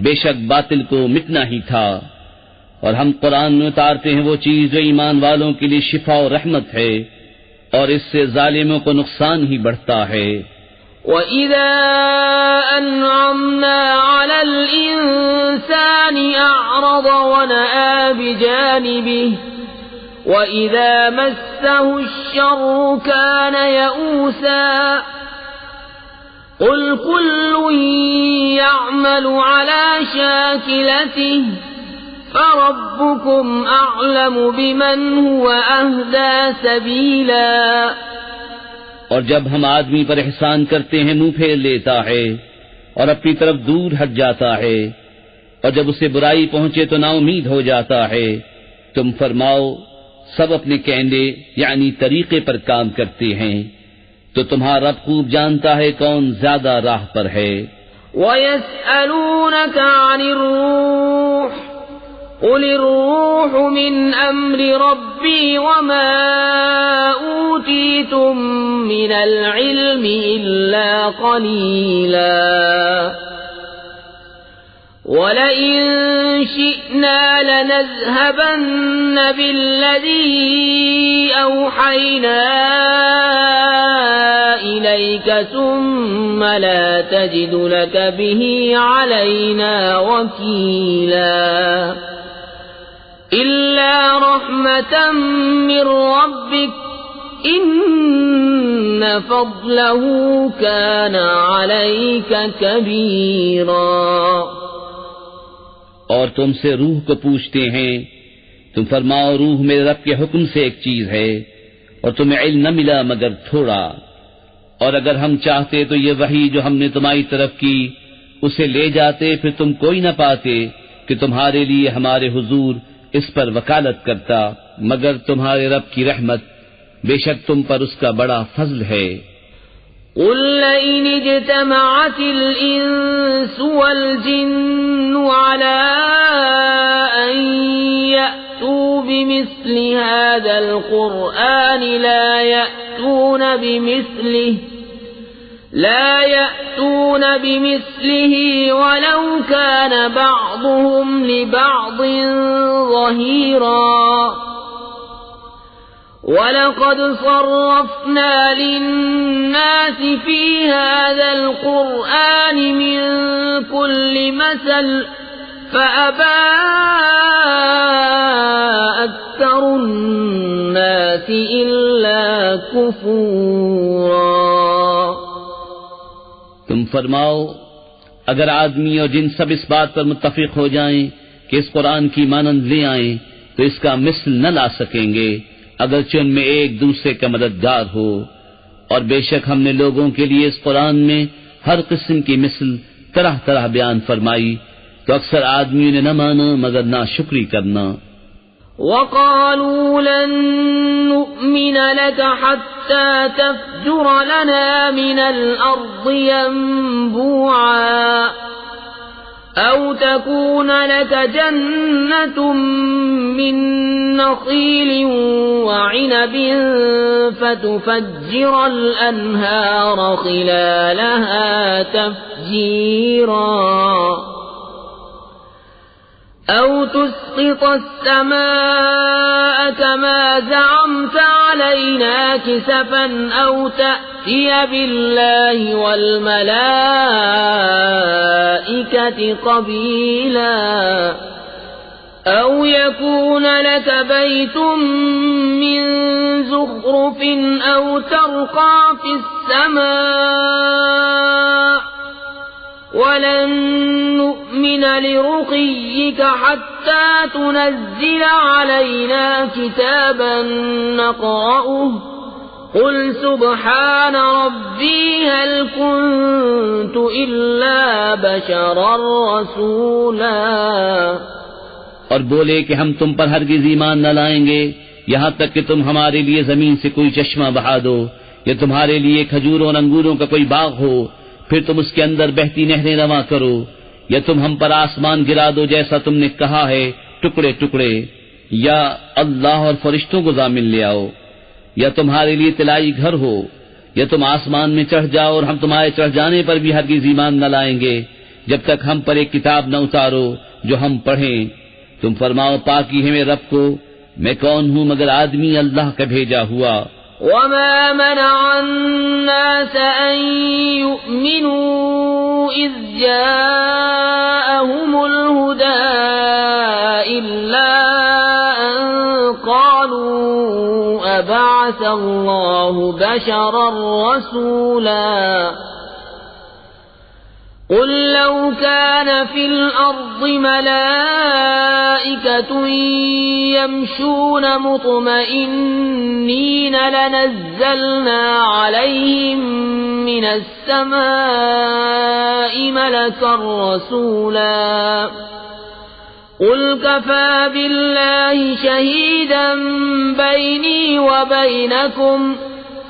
بے شک باطل کو مٹنا ہی تھا۔ اور ہم قرآن میں اتارتے ہیں وہ چیز جو ایمان والوں کے لیے شفا و رحمت ہے، اور اس سے ظالموں کو نقصان ہی بڑھتا ہے۔ وَإِذَا أَنْعَمْنَا عَلَى الْإِنسَانِ أَعْرَضَ وَنَأَىٰ بِجَانِبِهِ وَإِذَا مَسَّهُ الشَّرُّ كَانَ يَئُوسًا قُلْ كُلٌّ يَعْمَلُ عَلَى شَاكِلَتِهِ فَرَبُّكُمْ أَعْلَمُ بِمَنْ هُوَ أَهْدَىٰ سَبِيلًا۔ اور جب ہم آدمی پر احسان کرتے ہیں منہ پھیر لیتا ہے اور اپنی طرف دور ہٹ جاتا ہے، اور جب اسے برائی پہنچے تو نا امید ہو جاتا ہے۔ تم فرماؤ سب اپنے کہنے یعنی طریقے پر کام کرتے ہیں، تو تمہارا رب خوب جانتا ہے کون زیادہ راہ پر ہے۔ وَيَسْأَلُونَكَ عَنِ الرُّوحِ قُلِ الرُّوحُ مِنْ أَمْرِ رَبِّي وَمَا أُوتِيتُم مِّنَ الْعِلْمِ إِلَّا قَلِيلًا۔ وَلَئِن شِئْنَا لَنَذْهَبَنَّ بِالَّذِي أَوْحَيْنَا إِلَيْكَ ثُمَّ لَا تَجِدُ لَكَ بِهِ عَلَيْنَا وَكِيلًا إِلَّا رَحْمَةً مِّن رَّبِّكَ إِنَّ فَضْلَهُ كَانَ عَلَيْكَ كَبِيرًا۔ اور تم سے روح کو پوچھتے ہیں، تم فرماؤ روح میرے رب کے حکم سے ایک چیز ہے، اور تمہیں علم نہ ملا مگر تھوڑا، اور اگر ہم چاہتے تو یہ وحی جو ہم نے تمہاری طرف کی اسے لے جاتے، پھر تم کوئی نہ پاتے کہ تمہارے لیے ہمارے حضور اس پر وکالت کرتا، مگر تمہارے رب کی رحمت، بے شک تم پر اس کا بڑا فضل ہے۔ قُل لَّئِنِ اجْتَمَعَتِ الْإِنسُ وَالْجِنُّ عَلَىٰ أَن يَأْتُوا بِمِثْلِ هَٰذَا الْقُرْآنِ لَا يَأْتُونَ بِمِثْلِهِ وَلَوْ كَانَ بَعْضُهُمْ لِبَعْضٍ ظَهِيرًا۔ وَلَقَدْ صَرَّفْنَا لِلنَّاسِ فِي هَٰذَا الْقُرْآنِ مِن كُلِّ مَثَلٍ فَأَبَىٰ أَكْثَرُ النَّاسِ إِلَّا كُفُورًا۔ تم فرماؤ اگر آدمی اور جن سب اس بات پر متفق ہو جائیں کہ اس قرآن کی مانند لے آئیں تو اس کا مثل نہ لا سکیں گے، اگرچہ ان میں ایک دوسرے کا مددگار ہو، اور بے شک ہم نے لوگوں کے لیے اس قرآن میں ہر قسم کی مثل طرح طرح بیان فرمائی، تو اکثر آدمیوں نے نہ مانا مگر ناشکری کرنا۔ وَقَالُوا لَن نُّؤْمِنَ لَكَ حَتَّىٰ تَفْجُرَ لَنَا مِنَ الْأَرْضِ يَنبُوعًا أَوْ تَكُونَ لَكَ جَنَّةٌ مِّن نَّخِيلٍ وَعِنَبٍ فَتُفَجِّرَ الْأَنْهَارَ خِلَالَهَا تَفْجِيرًا أَوْ تُسْقِطَ السَّمَاءَ كَمَا زَعَمْتَ عَلَيْنَا كِسَفًا أَوْ تَأْتِيَ بِاللَّهِ وَالْمَلَائِكَةِ قَبِيلًا أَوْ يَكُونَ لَكَ بَيْتٌ مِّن زُخْرُفٍ أَوْ تَرْقَىٰ فِي السَّمَاءِ وَلَن نُّؤْمِنَ لِرُقِيِّكَ حَتَّىٰ تُنَزِّلَ عَلَيْنَا كِتَابًا نَّقْرَؤُهُ قُلْ سُبْحَانَ رَبِّي هَلْ كُنتُ إِلَّا بَشَرًا رَّسُولًا۔ اور بولے کہ ہم تم پر ہرگز ایمان نہ لائیں گے یہاں تک کہ تم ہمارے لیے زمین سے کوئی چشمہ بہا دو، یا تمہارے لیے کھجوروں اور انگوروں کا کوئی باغ ہو، پھر تم اس کے اندر بہتی نہریں رواں کرو، یا تم ہم پر آسمان گرا دو جیسا تم نے کہا ہے ٹکڑے ٹکڑے، یا اللہ اور فرشتوں کو ضامن لے آؤ، یا تمہارے لیے طلائی گھر ہو، یا تم آسمان میں چڑھ جاؤ، اور ہم تمہارے چڑھ جانے پر بھی ہرگز ایمان نہ لائیں گے جب تک ہم پر ایک کتاب نہ اتارو جو ہم پڑھیں۔ تم فرماؤ پاکی ہے میرے رب کو، میں کون ہوں مگر آدمی اللہ کا بھیجا ہوا۔ وَمَا مَنَعَ النَّاسَ أَن يُؤْمِنُوا إِذْ جَاءَهُمُ الْهُدَىٰ إِلَّا أَن قَالُوا أَبَعَثَ اللَّهُ بَشَرًا رَّسُولًا قُل لَّوْ كَانَ فِي الْأَرْضِ مَلَائِكَةٌ يَمْشُونَ مُطْمَئِنِّينَ لَنَزَّلْنَا عَلَيْهِم مِّنَ السَّمَاءِ مَلَكًا رَّسُولًا قُلْ كَفَىٰ بِاللَّهِ شَهِيدًا بَيْنِي وَبَيْنَكُمْ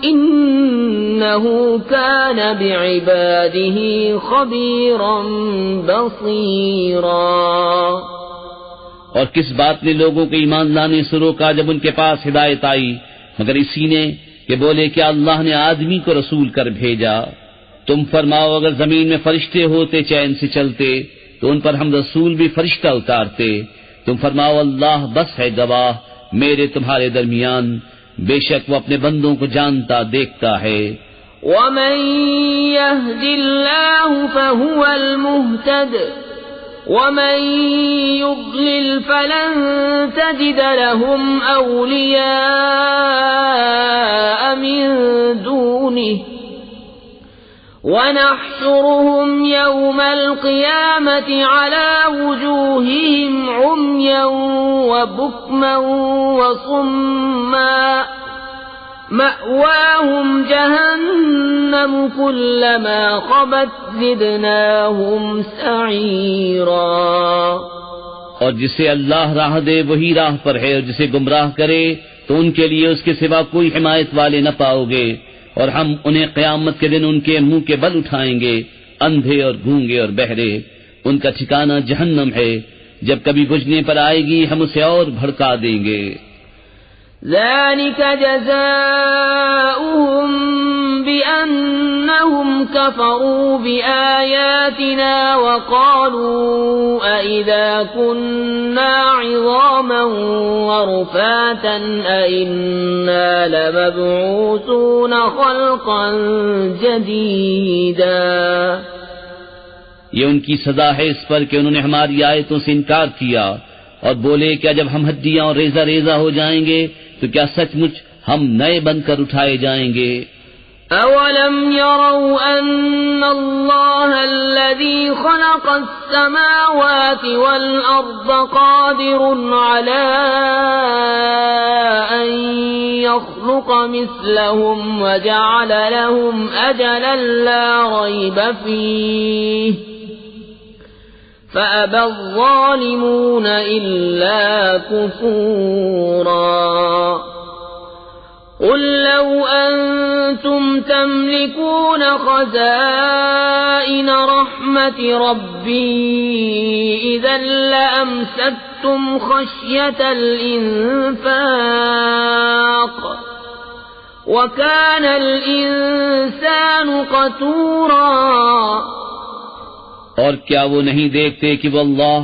إِنَّهُ كَانَ بِعِبَادِهِ خَبِيرًا بَصِيرًا۔ اور کس بات نے لوگوں کو ایمان لانے سے روکا جب ان کے پاس ہدایت آئی مگر اسی نے کہ بولے کہ اللہ نے آدمی کو رسول کر بھیجا۔ تم فرماؤ اگر زمین میں فرشتے ہوتے چین سے چلتے تو ان پر ہم رسول بھی فرشتہ اتارتے. تم فرماؤ اللہ بس ہے گواہ میرے تمہارے درمیان، بے شک وہ اپنے بندوں کو جانتا دیکھتا ہے. ومن يهد الله فهو المهتد ومن يضلل فلن تجد لهم أولياء من دونه ونحشرهم يوم القيامة على وجوههم عميا وبكما وصما مأواهم جهنم كلما خبت زدناهم سعيرا. اور جسے اللہ راہ دے وہی راہ پر ہے، اور جسے گمراہ کرے تو ان کے لیے اس کے سوا کوئی حمایت والے نہ پاؤ گے، اور ہم انہیں قیامت کے دن ان کے منہ کے بل اٹھائیں گے، اندھے اور گونگے اور بہرے. ان کا ٹھکانہ جہنم ہے، جب کبھی بجھنے پر آئے گی ہم اسے اور بھڑکا دیں گے. ذلك جزاؤهم بأنهم كفروا بآياتنا وقالوا أئذا كنا عظاما ورفاتا أئنا لمبعوثون خلقا جديدا. یہ ان کی سزا ہے اس پر کہ انہوں نے ہماری آیتوں سے انکار کیا اور بولے کیا جب ہم ہڈیاں اور ریزہ ریزہ ہو جائیں گے تو کیا سچ مچ ہم نئے بن کر اٹھائے جائیں گے. اولم يروا ان اللہ الذي خلق السماوات والارض قادر على ان يخلق مثلهم وجعل لهم اجلا لا ريب فيه فأبى الظالمون إلا كفورا. قل لو أنتم تملكون خزائن رحمة ربي إذا لأمسكتم خشية الإنفاق وكان الإنسان قتورا. اور کیا وہ نہیں دیکھتے کہ وہ اللہ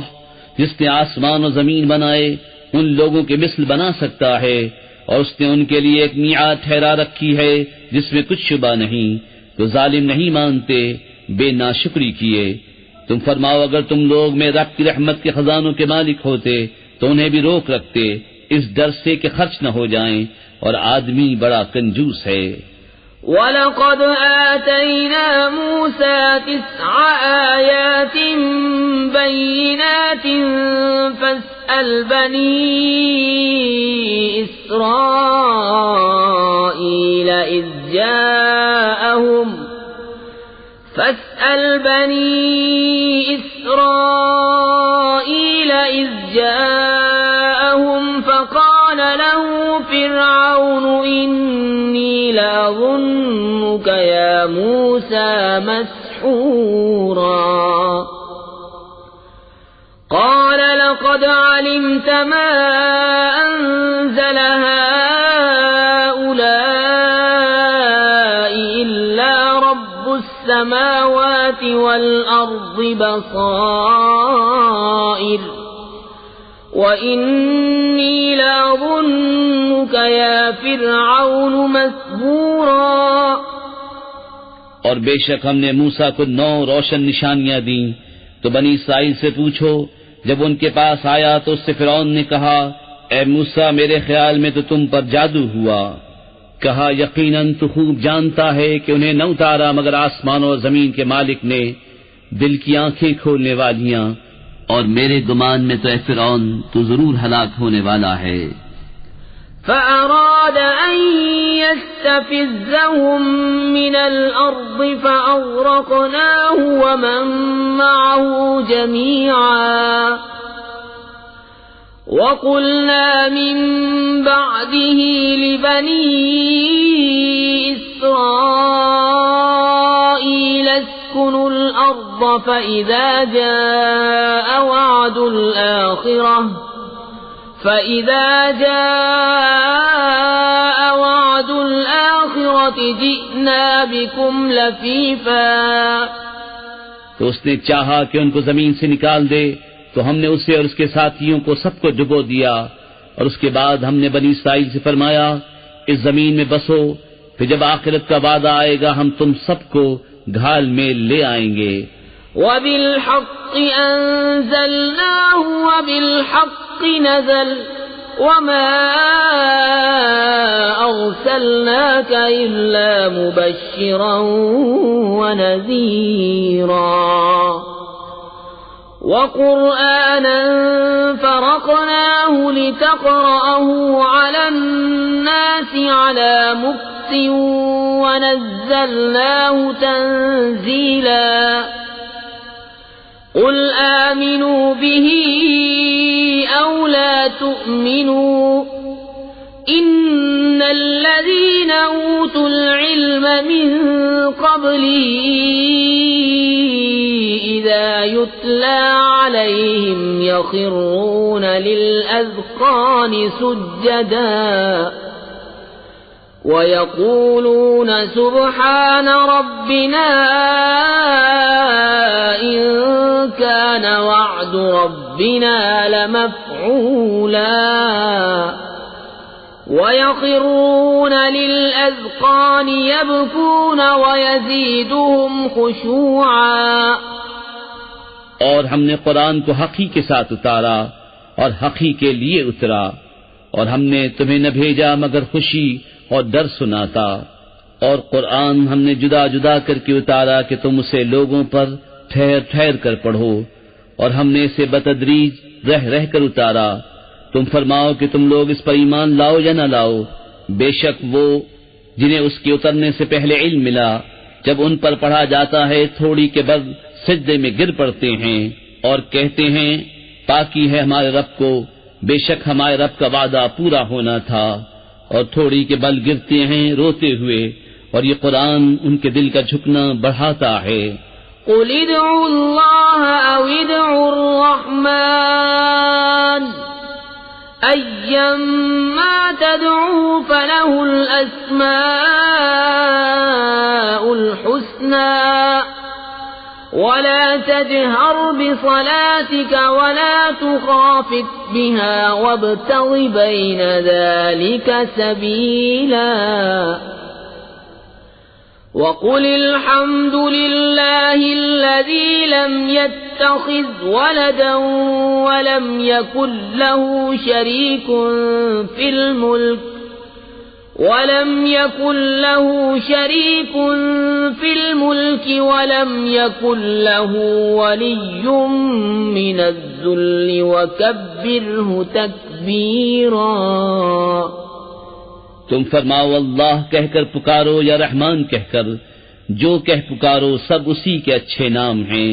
جس نے آسمان و زمین بنائے ان لوگوں کے مثل بنا سکتا ہے، اور اس نے ان کے لیے ایک میعاد ٹھہرا رکھی ہے جس میں کچھ شبہ نہیں، تو ظالم نہیں مانتے، بے ناشکری کیے. تم فرماؤ اگر تم لوگ میں رب کی رحمت کے خزانوں کے مالک ہوتے تو انہیں بھی روک رکھتے اس ڈر سے کہ خرچ نہ ہو جائیں، اور آدمی بڑا کنجوس ہے. وَلَقَدْ آتَيْنَا مُوسَى 9 آيَاتٍ بَيِّنَاتٍ فَاسْأَلْ بَنِي إِسْرَائِيلَ إِذْ جَاءَهُمْ فَقَالَ لَهُ فِرْعَوْنُ إِنِّي لَأَظُنُّكَ يَا مُوسَى مَسْحُورًا. قَالَ لَقَدْ عَلِمْتَ مَا أَنزَلَ هَؤُلَاءِ إِلَّا رَبُّ السَّمَاوَاتِ وَالْأَرْضِ بَصَائِرَ وَإِنِّي لَأَظُنُّكَ يَا فِرْعَوْنُ مَثْبُورًا. اور بے شک ہم نے موسیٰ کو 9 روشن نشانیاں دیں. تو بنی اسرائیل سے پوچھو، جب ان کے پاس آیا تو اس سے فرعون نے کہا اے موسیٰ میرے خیال میں تو تم پر جادو ہوا. کہا یقیناً تو خوب جانتا ہے کہ انہیں نہ اتارا مگر آسمان اور زمین کے مالک نے، دل کی آنکھیں کھولنے والیاں، اور میرے گمان میں تو اے فرعون تو ضرور ہلاک ہونے والا ہے. فأراد أن يستفزهم من الأرض فأغرقناه ومن معه جميعا. وقلنا من بعده لبني إسرائيل اسكنوا الأرض فإذا جاء وعد الآخرة جئنا بكم لفيفا تو اس نے چاہا کہ ان کو زمین سے نکال دے تو ہم نے اسے اور اس کے ساتھیوں کو سب کو ڈبو دیا، اور اس کے بعد ہم نے بنی اسرائیل سے فرمایا اس زمین میں بسو، پھر جب آخرت کا وعدہ آئے گا ہم تم سب کو گھال میں لے آئیں گے۔ وَبِالْحَقِّ أَنزَلْنَاهُ وَبِالْحَقِّ نَزَلَ وَمَا أَرْسَلْنَاكَ إِلَّا مُبَشِّرًا وَنَذِيرًا وَقُرْآنًا فَرَقْنَاهُ لِتَقْرَأَهُ عَلَى النَّاسِ عَلَى مُكْثٍ وَنَزَّلْنَاهُ تَنزِيلًا قُلْ آمِنُوا بِهِ أَوْ لَا تُؤْمِنُوا إِنَّ الَّذِينَ أُوتُوا الْعِلْمَ مِنْ قَبْلِهِ إِذَا يُتْلَى عَلَيْهِمْ يَخِرُّونَ لِلْأَذْقَانِ سُجَّدًا وَيَقُولُونَ سُبْحَانَ رَبِّنَا إِن كَانَ وَعْدُ رَبِّنَا لَمَفْعُولًا وَيَخِرُّونَ لِلْأَذْقَانِ يَبْكُونَ وَيَزِيدُهُمْ خُشُوعًا۔ اور ہم نے قرآن کو حقی کے ساتھ اتارا اور حقی کے لیے اترا، اور ہم نے تمہیں نہ بھیجا مگر خوشی اور ڈر سناتا، اور قرآن ہم نے جدا جدا کر کے اتارا کہ تم اسے لوگوں پر ٹھہر ٹھہر کر پڑھو، اور ہم نے اسے بتدریج رہ رہ کر اتارا۔ تم فرماؤ کہ تم لوگ اس پر ایمان لاؤ یا نہ لاؤ، بے شک وہ جنہیں اس کے اترنے سے پہلے علم ملا جب ان پر پڑھا جاتا ہے تھوڑی کے بعد سجدے میں گر پڑتے ہیں اور کہتے ہیں پاکی ہے ہمارے رب کو، بے شک ہمارے رب کا وعدہ پورا ہونا تھا، اور تھوڑی کے بل گرتے ہیں روتے ہوئے، اور یہ قرآن ان کے دل کا جھکنا بڑھاتا ہے۔ قُلِ ادْعُوا اللَّهَ أَوِ ادْعُوا الرَّحْمَنَ أَيًّمَّا تَدْعُوا فَلَهُ الْأَسْمَاءُ الْحُسْنَى وَلَا تَجْهَرْ بِصَلَاتِكَ وَلَا تُخَافِتْ بِهَا وَابْتَغِ بَيْنَ ذَلِكَ سَبِيلًا وَقُلِ الْحَمْدُ لِلَّهِ الَّذِي لَمْ يَتَّخِذْ وَلَدًا وَلَمْ يَكُنْ لَهُ شَرِيكٌ فِي الْمُلْكِ وَلَمْ يَكُنْ لَهُ وَلِيٌّ مِّنَ الذُّلِّ وَكَبِّرْهُ تَكْبِيرًا۔ تم فرماؤ اللہ کہہ کر پکارو یا رحمان کہہ کر، جو کہہ پکارو سب اسی کے اچھے نام ہیں،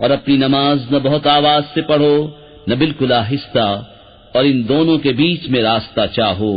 اور اپنی نماز نہ بہت آواز سے پڑھو نہ بالکل آہستہ، اور ان دونوں کے بیچ میں راستہ چاہو۔